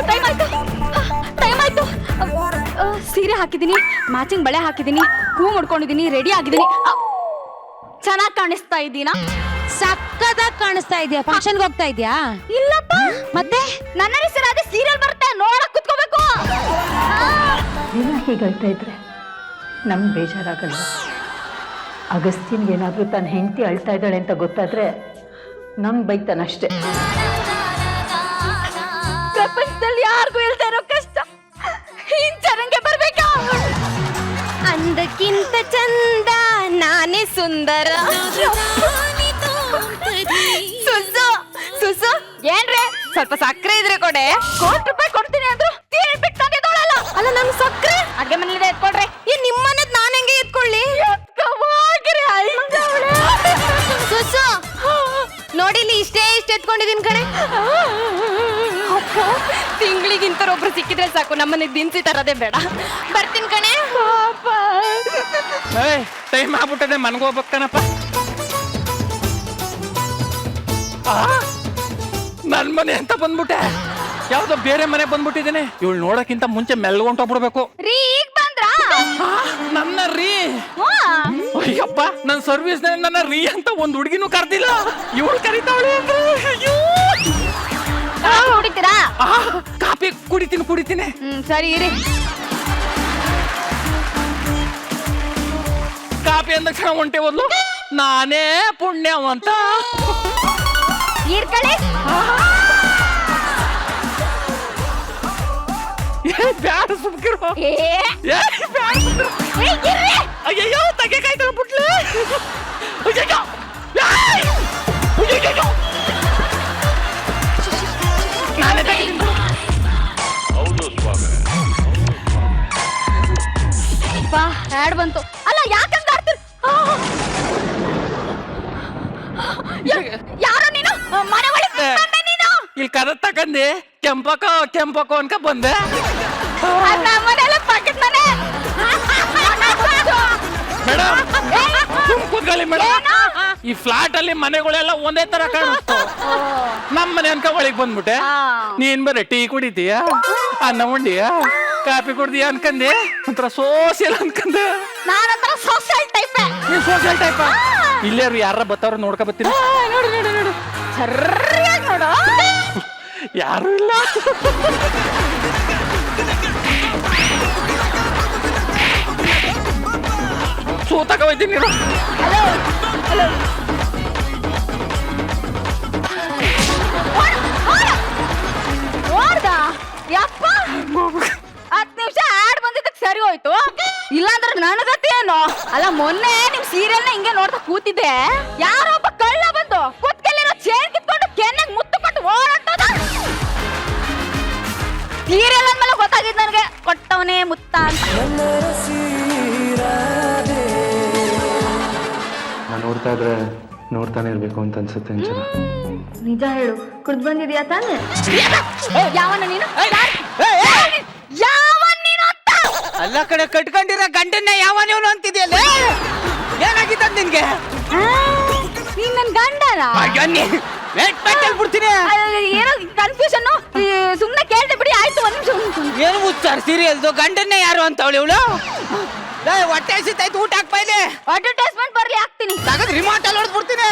Time ಆಯ್ತು. ಸೀರೆ ಹಾಕಿದೀನಿ, matching ಬಳೆ ಹಾಕಿದೀನಿ, ಹೂ ಮುಡ್ಕೊಂಡಿದೀನಿ, ರೆಡಿ ಆಗಿದೀನಿ. ಚೆನ್ನಾಗಿ ಕಾಣಿಸ್ತಾ ಇದ್ದೀನಾ? ಸಕ್ಕದಾಗಿ ಕಾಣಿಸ್ತಾ ಇದೆಯಾ? ಫಂಕ್ಷನ್ಗೆ ಹೋಗ್ತಾ ಇದೆಯಾ? ಇಲ್ಲಪ್ಪ. ಮತ್ತೆ ನನ್ನ ಹೆಸರು ಅದೇ ಸೀರಿಯಲ್ ಬರುತ್ತೆ, ನೋಡಕ್ ಕುತ್ಕೋಬೇಕು. ದಿನ ಹೀಗಳ್ತಾ ಇದ್ರೆ ನಮ್ಗೆ ಬೇಜಾರಾಗಲ್ವಾ? ಅಗಸ್ತ್ಯನ್ಗೇನಾದ್ರೂ ತನ್ನ ಹೆಂಡತಿ ಅಳ್ತಾ ಇದ್ದಾಳೆ ಅಂತ ಗೊತ್ತಾದ್ರೆ ನಮ್ಗೆ ಬೈತಾನಷ್ಟೇ. ಪ್ರಪಂಚದಲ್ಲಿ ಯಾರಿಗೂ ಇಲ್ತಾ ಇರೋ ಕಷ್ಟ ಹಿಂಚರಂಗೆ ಬರ್ಬೇಕಾ? ಅಂದಕ್ಕಿಂತ ಚಂದ ನಾನೇ ಸುಂದರ. ಸುಸು ಸುಸು ಏನ್ರೆ ಸ್ವಲ್ಪ ಸಕ್ಕರೆ ಇದ್ರೆ ಕೊಡೆ. ₹1 ಕೊಡ್ತೀನಿ ಅಂದ್ರು ಬಿಟ್ಟು ತಂದಿದ್ದೋಳಲ್ಲ. ಅಲ್ಲ ನಮ್ ಸಕ್ಕರೆ ಅಡ್ಗೆ ಮನೇಲಿ ಎತ್ಕೊಡ್ರಿ. ಈ ನಿಮ್ಮನೆದ್ ನಾನ್ ಹೆಂಗೆ ಎತ್ಕೊಳ್ಳಿ? ಸುಸು ನೋಡಿಲಿ, ಇಷ್ಟೇ ಎತ್ಕೊಂಡಿದೀನಿ ಕಣೆ. ತಿಂಗಳಿಗಿಂತ ಒಬ್ರು ಸಿಕ್ಕಿದ್ರೆ ಸಾಕು, ನಮ್ಮನೆಗ್ ದಿನಸಿ ತರದೇ ಬೇಡ. ಬರ್ತೀನಿ ಕಣೆ. ಟೈಮ್ ಆಗ್ಬಿಟ್ಟದೆ, ಮನ್ಗೋಗ್ಬೇಕನಪ್ಪ. ನನ್ ಮನೆ ಅಂತ ಬಂದ್ಬಿಟ್ಟೆ, ಯಾವ್ದೋ ಬೇರೆ ಮನೆ ಬಂದ್ಬಿಟ್ಟಿದ್ದೇನೆ. ಇವಳು ನೋಡಕ್ಕಿಂತ ಮುಂಚೆ ಮೆಲ್ಗೊಂಟೋಗ್ಬಿಡ್ಬೇಕು. ರೀ ಈಗ ಬಂದ್ರಾ? ನನ್ನ ರೀ ಅಯ್ಯಪ್ಪ, ನನ್ ಸರ್ವಿಸ್ ನನ್ನ ರೀ ಅಂತ ಒಂದ್ ಹುಡುಗಿನೂ ಕರ್ದಿಲ್ಲ. ಇವಳು ಕರಿತಾವಳೆ ಅಂದ್ರೆ ಕುಡಿತೀರಾ? ಕಾಫಿ ಕುಡಿತೀನಿ. ಸರಿ ಇರಿ. ಕಾಫಿ ಅಂದ ಕ್ಷಣ ಹೊಂಟೆ ಒಂದು ನಾನೇ ಪುಣ್ಯವಂತ. ಈರ್ಕಳಿ ಬ್ಯಾಡ ಸುಮ್ಕಿರೋ. ಅಯ್ಯಯ್ಯೋ ತಗೆಕಾಯ್ತು ಬಿಟ್ಲು. ಹ್ಯಾಡ್ ಬಂತು. ಅಲ್ಲ ಯಾಕಂತ ಆಡ್ತೀರಿ? ಯಾರು ನೀನು? ಮನೆ ಒಳಗೆ ನೀನು ಇಲ್ಲಿ ಕದ ತಕಂದಿ ಕೆಂಪಕೋ ಅನ್ಕ ಬಂದೆ. ಮೇಡಮ್ ಕೂತ್ಕೊಳ್ಳಿ ಮೇಡಮ್. ಈ ಫ್ಲಾಟ್ ಅಲ್ಲಿ ಮನೆಗಳೆಲ್ಲ ಒಂದೇ ತರ ಕಾಣಿಸ್ತು. ನಮ್ ಮನೆ ಅನ್ಕ ಒಳಗ್ ಬಂದ್ಬಿಟ್ಟೆ. ನೀನ್ ಬರೀ ಟೀ ಕುಡಿತೀಯ, ಅನ್ನ ಉಂಡಿಯ, ಕಾಫಿ ಕುಡ್ದೀಯ ಅನ್ಕಂದೆ. ಒಂಥರ ಸೋಷಿಯಲ್ ಅನ್ಕಂದೆ. ನಾನಂತರ ಸೋಷಿಯಲ್ ಟೈಪ್. ನೀನ್ ಸೋಷಿಯಲ್ ಟೈಪ್. ಇಲ್ಲೇ ಯಾರ ಬತ್ತವ್ರ ನೋಡ್ಕೊ ಬರ್ತೀನಿ. ನೋಡು ಸರಿಯಾಗಿ ನೋಡು. ಯಾರು ಇಲ್ಲ. ಸೋತಾಕ ಹೋಯ್ತೀನಿ. ನೋಡ್ದ ಯಪ್ಪ, 10 ನಿಮಿಷ ಆಡ್ ಬಂದಿದ್ದಕ್ಕೆ ಸರಿ ಹೋಯ್ತು. ಇಲ್ಲಾಂದ್ರೆ ನನಗತ್ತೆ ಏನು? ಅಲ್ಲ ಮೊನ್ನೆ ನಿಮ್ ಸೀರಿಯಲ್ ನ ಹಿಂಗೆ ನೋಡ್ತಾ ಕೂತಿದ್ದೆ, ಯಾರೊಬ್ಬ ಕಳ್ಳ ಬಂದು ಕುತ್ಕೆಲ್ಲಿರೋ ಚೇನ್ ಕಿತ್ಕೊಂಡು ಕೆನ್ನೆಗ್ ಮುತ್ತು ಕೊಟ್ಟು ಓಡಾಡ್ತದ. ಸೀರಿಯಲ್ ಅಂದ್ಮೇಲೆ ಗೊತ್ತಾಗಿದ್ ನನಗೆ ಕೊಟ್ಟವನೇ ಮುತ್ತ ಅಂತ. ನಾನು ನೋಡ್ತಾ ಇದ್ರೆ ನೋಡ್ತಾನೆ ಇರ್ಬೇಕು ಅಂತ ಅನ್ಸುತ್ತೆ ಅಂಚನ. ನಿಜ ಹೇಳು, ಕುಡ್ದು ಬಂದಿದ್ಯಾ ತಾನೆ? ಯಾವನ ನೀನು? ಯಾವನ್ ನೀನು ಅಂತ? ಅಲ್ಲ ಕಡೆ ಕಟ್ಕೊಂಡಿರೋ ಗಂಡನ್ನ ಯಾವನೇವನು ಅಂತಿದ್ಯಲ್ಲ, ಏನಾಗಿದ್ದ ನಿನ್ಗೆ? ನೀನ್ ನನ್ ಗಂಡನ? ಬಿಡ್ತೀನಿ. ಏನೋ ಕನ್ಫ್ಯೂಷನ್, ಸುಮ್ನೆ ಕೇಳ್ದೆ ಬಿಡಿ. ಆಯ್ತು ಒಂದ್ ನಿಮಿಷ. ಏನು ಮುಚ್ಚಾರ ಸೀರಿಯಲ್ದು ಗಂಡನ್ನೇ ಯಾರು ಅಂತ ಅವಳು ಇವಳು? ಹೊಟ್ಟೆ ಹಸಿತಾಯ್ತು, ಊಟ ಹಾಕ್ ಬೈಲೆ. ಅಡ್ವರ್ಟೈಸ್ಮೆಂಟ್ ಬರ್ಲಿ ಹಾಕ್ತೀನಿ. ತಗದ್ ರಿಮೋಟ್ ಅಲ್ಲಿ ಹೊಡ್ಬಿಡ್ತೀನಿ.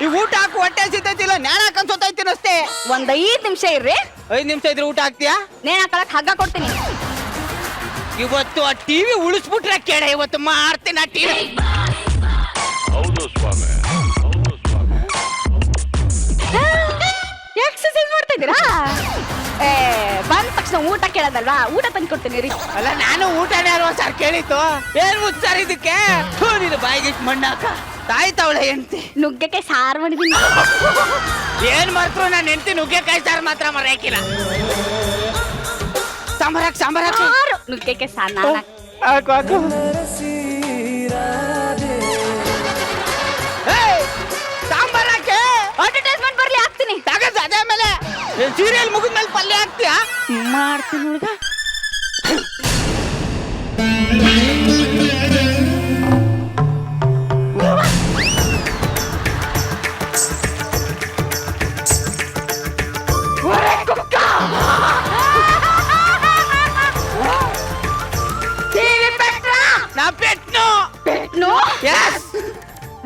ಈ ಊಟ ಹಾಕು, ಹೊಟ್ಟೆ ಹಸಿತೈತಿಲ್ಲ, ನೇಣ ಹಾಕೊಂಡ್ ಸೋತಾಯ್ತೀನಿ ಅಷ್ಟೇ. ಒಂದ್ 5 ನಿಮಿಷ ಇರ್ರಿ. 5 ನಿಮಿಷ ಇದ್ರೆ ಊಟ ಹಾಕ್ತೀಯಾ? ನೇಣ ಹಾಕಳಕ್ ಹಗ್ಗ ಕೊಡ್ತೀನಿ. ಇವತ್ತು ಆ ಟಿವಿ ಉಳಿಸ್ಬಿಟ್ರೆ ಕೇಳ, ಇವತ್ತು ಮಾಡ್ತೀನಿ ಆ ಟಿವಿ. ಎಕ್ಸರ್ಸೈಸ್ ಮಾಡ್ತಾ ಇದ್ದೀರಾ? ಬಂದ ತಕ್ಷಣ ಊಟ ಕೇಳೋದಲ್ವಾ? ಊಟ ತಂದು ಕೊಡ್ತೀನಿ ರೀ. ಅಲ್ಲ ನಾನು ಊಟನೇ ಅಲ್ವಾ ಸರ್ ಕೇಳಿತ್ತು. ಏನ್ ಮುಚ್ಚಾರ ಇದಕ್ಕೆ? ನೀನು ಬಾಯಿಗಿಟ್ಟು ಮಣ್ಣಾಕ ತಾಯ್ತಾವಳೆ ಹೆಂಡ್ತಿ. ನುಗ್ಗೆಕಾಯಿ ಸಾರು ಮಾಡಿದೀನಿ. ಏನ್ ಮಾಡ್ರು ನಾನು ಹೆಂಡ್ತಿ ನುಗ್ಗೆಕಾಯಿ ಸಾರು ಮಾತ್ರ ಮರೆಯಕ್ಕಿಲ್ಲ. ಸಾಂಬಾರ್ ನುಗ್ಗೆಕಾಯಿ ಸಾರು ಹಾಕು. ಸಾಂಬಾರ್ ಹಾಕಿ. ಅಡ್ವರ್ಟೈಸ್ಮೆಂಟ್ ಬರ್ಲಿ ಹಾಕ್ತೀನಿ. ತಗದ್ ಅದೇ ಮೇಲೆ ಸೀರಿಯಲ್ ಮುಗಿದ್ಮೇಲೆ ಪಲ್ಯ ಹಾಕ್ತೀಯಾ? ಮಾಡ್ತೀನಿ ಹುಡುಗ.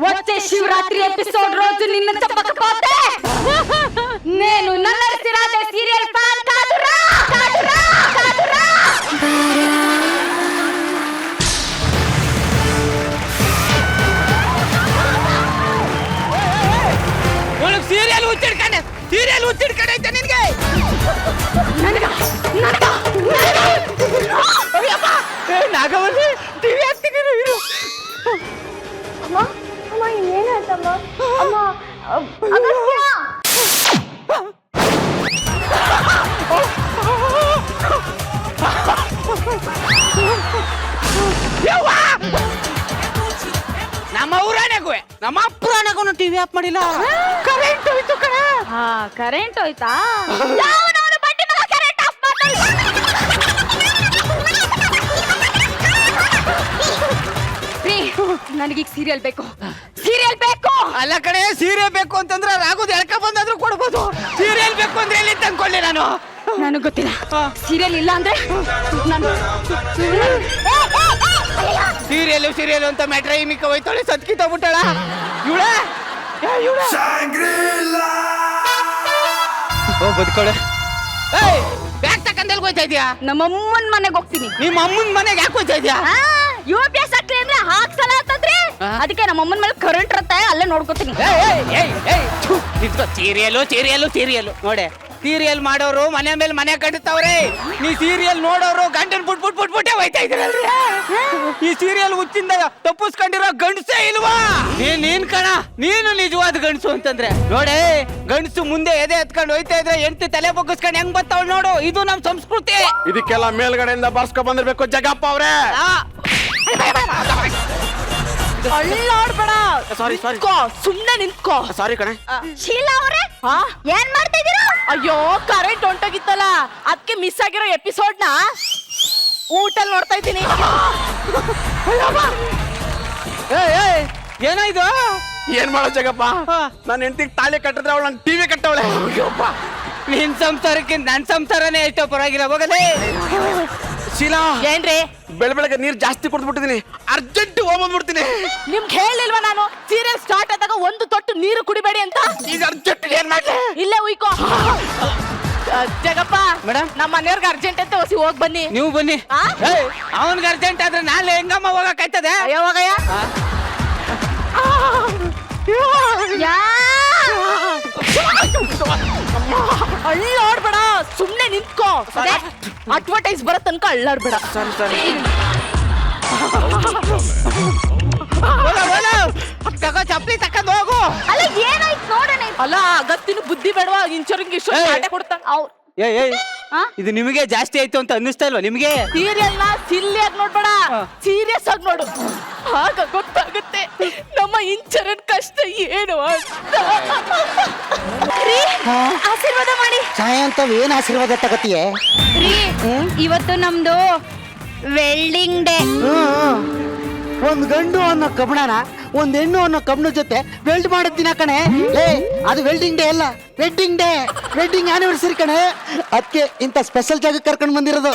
వచ్చే శివరాత్రి ఎపిసోడ్ రోజు నిన్ను చెప్పకపోతే నేను నల్లరసి రాధే సీరియల్ ఫ్యాన్ కాదురా కాదురా కాదురా. ಒಳಗ್ ಸೀರಿಯಲ್ ಹುಚ್ಚಿಡ್ಕಂಡೆ ಐತೆ ನಿನ್ಗೆ. ಅಯ್ಯಪ್ಪ, ಏ ನಾಗವಲ್ಲಿ ಟಿವಿ ಹಾಕ್ತಿದ್ದೀರಿ ಇರು. ಅಮ್ಮ ಅಮ್ಮ ಏನಾಯ್ತಮ್ಮ ಅಮ್ಮ ಅಗಸ್ತ್ಯ. ಯವ್ವ! ನಮ್ಮ ಊರಾಣೆಗೂ ನಮ್ಮ ಪುರಾಣಗೂ ಟಿವಿ ಆಫ್ ಮಾಡಿಲ್ಲ. ಕರೆಂಟ್ ಹೋಯ್ತು ಕಣ. ಹಾ ಕರೆಂಟ್ ಹೋಯ್ತಾ? ಯಾವನವನು ಬಡ್ಡಿ ಮಗ ಕರೆಂಟ್ ಆಫ್ ಮಾಡ್ತಾನೆ? ರೀ, ನನಗೀಗ ಸೀರಿಯಲ್ ಬೇಕು, ಸೀರಿಯಲ್ ಬೇಕು. ಅಲ್ಲ ಕಡೆ ಸೀರಿಯಲ್ ಬೇಕು ಅಂತಂದ್ರೆ ರಾಗುದ್ ಎಳ್ಕ ಬಂದಾದ್ರೂ ಕೊಡ್ಬೋದು. ಸೀರಿಯಲ್ ಬೇಕು ಅಂದ್ರೆ ಎಲ್ಲಿ ತಂದ್ಕೊಳ್ಳಿ ನಾನು. ನನಗ್ ಗೊತ್ತಿಲ್ಲ. ಸೀರಿಯಲ್ ಇಲ್ಲ ಅಂದ್ರೆ ನಾನು ಸೀರಿಯಲ್ ಅಂತ ಮ್ಯಾಟ್ರ ಮಿಕ್ಕ ಹೋಯ್ತಾಳೆ ಸತ್ಕಿ ತಗ್ಬಿಟ್ಟಾಳ ಇವಳ. ಬದುಕೊಳೆ. ಬ್ಯಾಗ್ ತಕಂದಲ್ಲಿ ಹೋಯ್ತಾ ಇದೀಯಾ? ನಮ್ಮಮ್ಮನ್ ಮನೆಗೆ ಹೋಗ್ತೀನಿ. ನಿಮ್ಮ ಅಮ್ಮನ ಮನೆಗೆ ಯಾಕೆ ಹೋಯ್ತಾ ಇದೀಯಾ? UPS ಹಾಕ್ಲಿ ಅಂದ್ರೆ ಹಾಕ್ಸಲ ಅಂತಂದ್ರೆ ಅದಕ್ಕೆ ನಮ್ಮ ಅಮ್ಮನ ಮೇಲೆ ಕರೆಂಟ್ ಇರುತ್ತೆ, ಅಲ್ಲೇ ನೋಡ್ಕೊತೀನಿ. ಸೀರಿಯಲ್ ನೋಡೆ, ಸೀರಿಯಲ್ ಮಾಡೋರು ಮನೆ ಮೇಲೆ ಮನೆ ಕಟ್ಟುತ್ತವ್ರೆ. ನೀ ಸೀರಿಯಲ್ ನೋಡೋರು ಗಂಡನ್ ಬಿಟ್ಬಿಟ್ಟೆ ಹೋಯ್ತಾ ಇದ್ದೀರಲ್ರಿ. ಈ ಸೀರಿಯಲ್ ಹುಚ್ಚಿಂದ ತಪ್ಪಿಸ್ಕೊಂಡಿರೋ ಗಂಡಸೇ ಇಲ್ವಾ? ನೀನ್ ಕಣ, ನೀನು ನಿಜವಾದ ಗಂಡಸು ಅಂತಂದ್ರೆ. ನೋಡೆ, ಗಂಡಸು ಮುಂದೆ ಎದೆ ಎತ್ಕೊಂಡು ಹೋಯ್ತಾ ಇದ್ರೆ ಎಂಟಿ ತಲೆ ಬಗ್ಗಿಸ್ಕೊಂಡು ಹೆಂಗ್ ಬರ್ತಾವ್ ನೋಡು. ಇದು ನಮ್ ಸಂಸ್ಕೃತಿ. ಇದಕ್ಕೆಲ್ಲ ಮೇಲ್ಗಡೆಯಿಂದ ಬರ್ಸ್ಕೊ ಬಂದಿರ್ಬೇಕು ಜಗಪ್ಪ ಅವ್ರೆ. ಅಳ್ಳಾಡ್ಬೇಡ, ಸಾರಿ ಸುಮ್ನೆ ನಿಂತ್ಕೋ. ಸಾರಿ ಕಣೆ. ಶೀಲಾ ಅವರೇ ಏನ್ ಮಾಡ್ತಾ ಇದೀರಾ? ಅಯ್ಯೋ ಕರೆಂಟ್ ಹೊಂಟೋಗಿತ್ತಲ್ಲ, ಅದಕ್ಕೆ ಮಿಸ್ ಆಗಿರೋ ಎಪಿಸೋಡ್ ನ ಊಟಲ್ ನೋಡ್ತಾ ಇದ್ದೀನಿ. ಏನೋ ಇದು? ಏನ್ ಮಾಡೋ ಜಗಪ್ಪ, ನನ್ನ ಹೆಂಡತಿಗೆ ತಾಳಿ ಕಟ್ಟಿದ್ರೆ ಅವಳು ನನ್ ಟಿವಿ ಕಟ್ಟವಳೆ. ನಿನ್ ಸಂಸಾರಕ್ಕಿಂತ ನನ್ ಸಂಸಾರನೇ ಎಷ್ಟೋ ಪರವಾಗಿಲ್ಲ. ಹೋಗಲೇ ಶೀಲಾ, ಏನ್ರಿ ಬೆಳಗ್ಗೆ ನೀರ್ ಜಾಸ್ತಿ ಕುಡ್ದ್ಬಿಟ್ಟಿದೀನಿ, ಅರ್ಜೆಂಟ್ ಹೋಗ್ಬಿಡ್ತೀನಿ. ನಿಮ್ಗೆ ಹೇಳಿಲ್ವಾ ನಾನು ಸೀರಿಯಲ್ ಸ್ಟಾರ್ಟ್ ಆದಾಗ ಒಂದು ತೊಟ್ಟು ನೀರು ಕುಡಿಬೇಡಿ ಅಂತ? ಈಗ ಅರ್ಜೆಂಟ್ ಏನ್ ಮಾಡ್ಲಿ? ಇಲ್ಲೇ ಉಯ್ಕೋ. ಜಗಪ್ಪ ಮೇಡಮ್, ನಮ್ಮ ಮನೆಯವ್ರಿಗೆ ಅರ್ಜೆಂಟ್ ಅಂತ ಹೊಸಿ ಹೋಗ್ ಬನ್ನಿ. ನೀವು ಬನ್ನಿ. ಆ? ಅವನ್ಗೆ ಅರ್ಜೆಂಟ್ ಆದ್ರೆ ನಾಳೆ ಹೆಂಗಮ್ಮ ಹೋಗಕ್ಕಾಯ್ತದೆ? ಅಯ್ಯೋ ಹೋಗಯ್ಯ. ಅಳ್ಳಾಡ್ಬೇಡ, ಸುಮ್ನೆ ನಿಂತ್ಕೋ. ಅಡ್ವರ್ಟೈಸ್ ಬರೋ ತನಕ ಅಳ್ಳಾಡ್ಬೇಡ. ತಗೋ ಚಪ್ಪಲಿ ತಕೊಂಡ್ ಹೋಗು. ಅಲ್ಲ ಏನಾಯ್ತು ನೋಡೋಣ. ಅಲ್ಲ ಅಗತ್ತಿನ ಬುದ್ಧಿ ಬೇಡವಾ? ಇಂಚೋರಿಂಗ್ ಇಷ್ಟು ಕೊಡ್ತಾನ ಅವ್ರು. ಇದು ನಿಮಗೆ ಜಾಸ್ತಿ ಆಯ್ತು ಅಂತ ಅನ್ನಿಸ್ತಾ ಇಲ್ವಾ ನಿಮ್ಗೆ? ಸೀರಿಯಲ್ ನ ಸಿಲ್ಲಿಯಾಗಿ ನೋಡ್ಬೇಡ, ಸೀರಿಯಸ್ ಆಗಿ ನೋಡು. ಆಗ ಗೊತ್ತಾಗುತ್ತೆ ನಮ್ಮ ಇಂಚರನ್ ಕಷ್ಟ ಏನು ಅಂತ. ಆಶೀರ್ವಾದ ಮಾಡಿ. ಸಾಯಂಕಾಲ ಏನ್ ಆಶೀರ್ವಾದ ತಗತಿಯೇ? ಇವತ್ತು ನಮ್ದು ವೆಲ್ಡಿಂಗ್ ಡೇ. ಒಂದ್ ಗಂಡು ಅನ್ನೋ ಕಬ್ಬಣನ ಒಂದ್ ಹೆಣ್ಣು ಅನ್ನೋ ಕಬ್ಬಣ ಜೊತೆ ವೆಲ್ಡ್ ಮಾಡೋದಿನ ಕಣೆ. ಅದು ವೆಲ್ಡಿಂಗ್ ಡೇ ಅಲ್ಲ, ವೆಡ್ಡಿಂಗ್ ಡೇ, ವೆಡ್ಡಿಂಗ್ ಆನಿವರ್ಸರಿ ಕಣೆ. ಅದಕ್ಕೆ ಇಂಥ ಸ್ಪೆಷಲ್ ಜಾಗ ಕರ್ಕೊಂಡು ಬಂದಿರೋದು.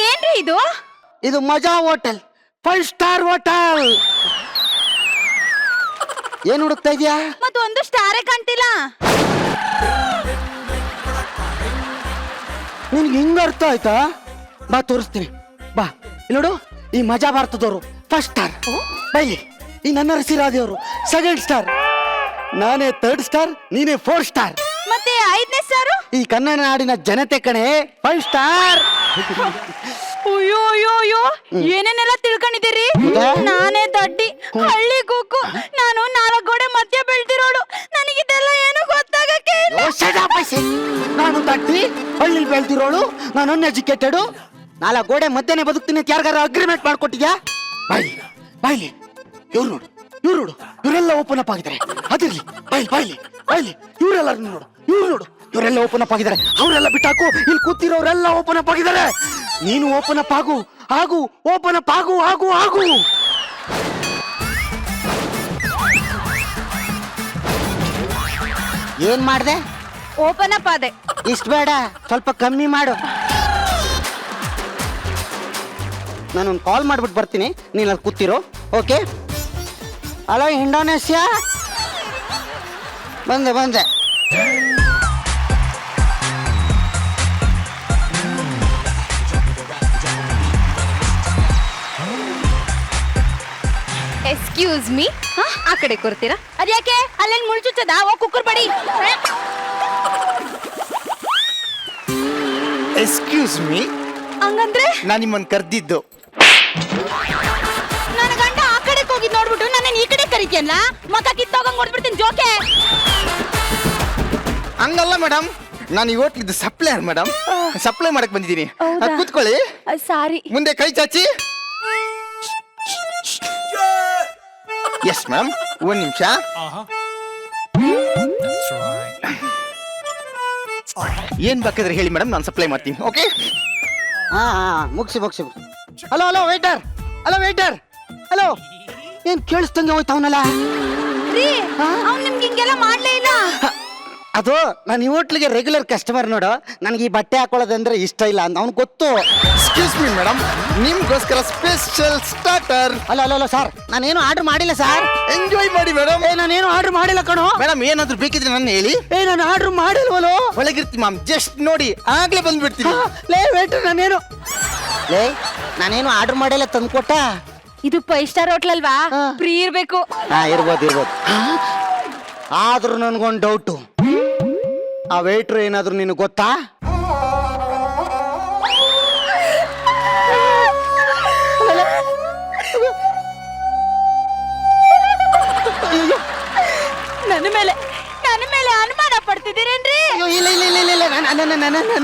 ಏನ್ರಿ ಇದು? ಇದು ಮಜಾ ಹೋಟೆಲ್, 5 ಸ್ಟಾರ್ ಹೋಟೆಲ್. ಏನ್ ಹುಡುಕ್ತಾ ಇದೀಯಾ? ಮತ್ತೊಂದು ಸ್ಟಾರೇ ಕಾಣ್ತಿಲ್ಲ. ನಿನ್ಗೆ ಹಿಂಗ ಅರ್ಥ ಆಯ್ತಾ? ಬಾ ತೋರಿಸ್ತೀನಿ, ಬಾ. ಇಲ್ಲಿ ನೋಡು, ಈ ಮಜಾ ಭಾರತದವರು 1 ಸ್ಟಾರ್, ಬೈಲಿ. ಈ ನನ್ನ ರಸಿರಾದೇವರು 2 ಸ್ಟಾರ್, ನಾನೇ 3 ಸ್ಟಾರ್, ನೀನೇ 4 ಸ್ಟಾರ್. ಮತ್ತೆ 5ನೇ ಸ್ಟಾರು? ಈ ಕನ್ನಡ ನಾಡಿನ ಜನತೆ ಕಣೆ 5 ಸ್ಟಾರ್. ಅಯ್ಯೋ ಅಯ್ಯೋ ಅಯ್ಯೋ, ಏನೇನೆಲ್ಲ ತಿಳ್ಕೊಂಡಿದ್ದೀರಿ? ನಾನೇ ದಡ್ಡಿ, ಹಳ್ಳಿ ಕೂಕು, ನಾನು 4 ಗೋಡೆ ಮಧ್ಯ ಬೆಳ್ದಿರೋಳು. ನನಗಿದೆಲ್ಲ ಏನು ಗೊತ್ತಾಗಕ್ಕೆ ಇಲ್ಲ. ನಾನು ತಟ್ಟಿ ಹಳ್ಳಿ ಬೆಳ್ತಿರೋಳು, ನಾನು ಅನ್ಎಜುಕೇಟೆಡು, 4 ಗೋಡೆ ಮಧ್ಯೆ ಬದುಕ್ತೀನಿ ಅಂತ ಯಾರಿಗಾರ ಅಗ್ರಿಮೆಂಟ್ ಮಾಡ್ಕೊಟ್ಟಿದ್ಯಾ? ಬಾಯ್ಲಿ ಬಾಯ್ಲಿ. ಇವ್ರು ನೋಡು, ಇವರೆಲ್ಲ ಓಪನ್ ಅಪ್ ಆಗಿದ್ದಾರೆ. ಅದಿರ್ಲಿ, ಬಾಯ್ಲಿ. ಇವರೆಲ್ಲ ನೋಡು, ಇವರೆಲ್ಲ ಓಪನ್ ಅಪ್ ಆಗಿದ್ದಾರೆ. ಅವರೆಲ್ಲ ಬಿಟ್ಟಾಕು, ಇಲ್ಲಿ ಕೂತಿರೋರೆಲ್ಲ ಓಪನ್ ಅಪ್ ಆಗಿದ್ದಾರೆ. ನೀನು ಓಪನ್ ಅಪ್ ಆಗು, ಓಪನ್ ಅಪ್ ಆಗು. ಏನ್ ಮಾಡ್ದೆ? ಓಪನ್ ಅಪ್ ಆದೆ. ಇಷ್ಟು ಬೇಡ, ಸ್ವಲ್ಪ ಕಮ್ಮಿ ಮಾಡು. ನಾನೊಂದು ಕಾಲ್ ಮಾಡ್ಬಿಟ್ಟು ಬರ್ತೀನಿ, ನೀನು ಅಲ್ಲಿ ಕೂತಿರೋ. ಓಕೆ, ಹಲೋ ಇಂಡೋನೇಷ್ಯಾ ಬಂದೆ ಬಂದೆ ಎಕ್ಸ್ಕ್ಯೂಸ್ ಮೀ ಆ ಕಡೆ ಕೂರ್ತೀರಾ ಅದ್ಯಾಕೆ ಅಲ್ಲೇನ್ ಮುಳ್ಚುಚ್ಚದ ಓ ಕುಕ್ಕರ್ ಬಡಿ ಎಕ್ಸ್ಕ್ಯೂಸ್ ಮೀ ಹಂಗಂದ್ರೆ ನಾನು ನಿಮ್ಮನ್ನು ಕರೆದಿದ್ದು ನನ್ನ ಗಂಡ ಆ ಕಡೆ ಹೋಗಿ ನೋಡ್ಬಿಟ್ಟು ನನ್ನ ಈ ಕಡೆ ಕರಿತೀಯಲ್ಲ ಮಕ್ಕ ಕಿತ್ತೋಗಂಗ್ ಹೊಡ್ಬಿಡ್ತೀನಿ ಜೋಕೆ ಹಂಗಲ್ಲ ಮೇಡಮ್ ನಾನು ಈ ಹೋಟ್ಲಿದ್ದು ಸಪ್ಲೈಯರ್ ಮೇಡಮ್ ಸಪ್ಲೈ ಮಾಡಕ್ ಬಂದಿದ್ದೀನಿ ಕೂತ್ಕೊಳ್ಳಿ ಸಾರಿ ಮುಂದೆ ಕೈ ಚಾಚಿ ಎಸ್ ಮೇಡಮ್ ಒಂದ್ ನಿಮಿಷ ಏನ್ ಬೇಕಾದ್ರೆ ಹೇಳಿ ಮೇಡಮ್ ನಾನು ಸಪ್ಲೈ ಮಾಡ್ತೀನಿ ಓಕೆ ಹಾ ಮುಗಿಸಿ ಮುಗಿಸಿ ಹಲೋ ಹಲೋ ವೇಟರ್ ಹಲೋ ಏನ್ ಕೇಳಿಸ್ತಂಗೆ ಹೋಯ್ತವನಲ್ಲ ರೀ ಅವ್ನು ನಿಮ್ಗೆ ಹಿಂಗೆಲ್ಲ ಮಾಡ್ಲೇ ಇಲ್ಲ ಅದು ನಾನು ಈ ಹೋಟ್ಲಿಗೆ ರೆಗ್ಯುಲರ್ ಕಸ್ಟಮರ್ ನೋಡು ನನಗೆ ಈ ಬಟ್ಟೆ ಹಾಕೊಳ್ಳೋದಂದ್ರೆ ಇಷ್ಟ ಇಲ್ಲ ಅಂತ ಅವ್ನು ಗೊತ್ತು ಎಕ್ಸ್ಕ್ಯೂಸ್ ಮೀ ಮೇಡಮ್ ನಿಮ್ಗೋಸ್ಕರ ಸ್ಪೆಷಲ್ ಸ್ಟಾರ್ಟರ್ ಅಲ್ಲ ಸರ್ ನಾನೇನು ಆರ್ಡರ್ ಮಾಡಿಲ್ಲ ಸರ್ ಎಂಜಾಯ್ ಮಾಡಿ ಮೇಡಮ್ ನಾನೇನು ಆರ್ಡರ್ ಮಾಡಿಲ್ಲ ಕಣೋ ಮೇಡಮ್ ಏನಾದ್ರು ಬೇಕಿದ್ರೆ ನನ್ನ ಹೇಳಿ ನಾನು ಆರ್ಡರ್ ಮಾಡಿಲ್ವಲ್ಲೋ ಒಳಗಿರ್ತಿ ಮ್ಯಾಮ್ ಜಸ್ಟ್ ನೋಡಿ ಆಗ್ಲೇ ಬಂದ್ಬಿಡ್ತೀನಿ ಲೇ ವೇಟ್ರ್ ನಾನೇನು ಆರ್ಡರ್ ಮಾಡಿಲ್ಲ ತಂದ್ಕೊಟ್ಟ ಇದು 5 ಸ್ಟಾರ್ ಹೋಟ್ಲ್ ಅಲ್ವಾ ಫ್ರೀ ಇರ್ಬೇಕು ಇರ್ಬೋದು ಆದ್ರೂ ನನ್ಗೊಂದು ಡೌಟು ಆ ವೇಟ್ರ್ ಏನಾದ್ರು ನಿನಗೆ ಗೊತ್ತಾ ನನ್ನ ಮೇಲೆ ಅನುಮಾನ ಪಡ್ತಿದ್ದೀರೇನ್ರಿ ಇಲ್ಲ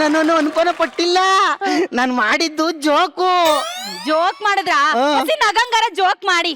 ನಾನು ಅನುಮಾನ ಪಟ್ಟಿಲ್ಲ ನಾನು ಮಾಡಿದ್ದು ಜೋಕು ಜೋಕ್ ಮಾಡಿದ್ರ ನಗಂಗಾರ ಜೋಕ್ ಮಾಡಿ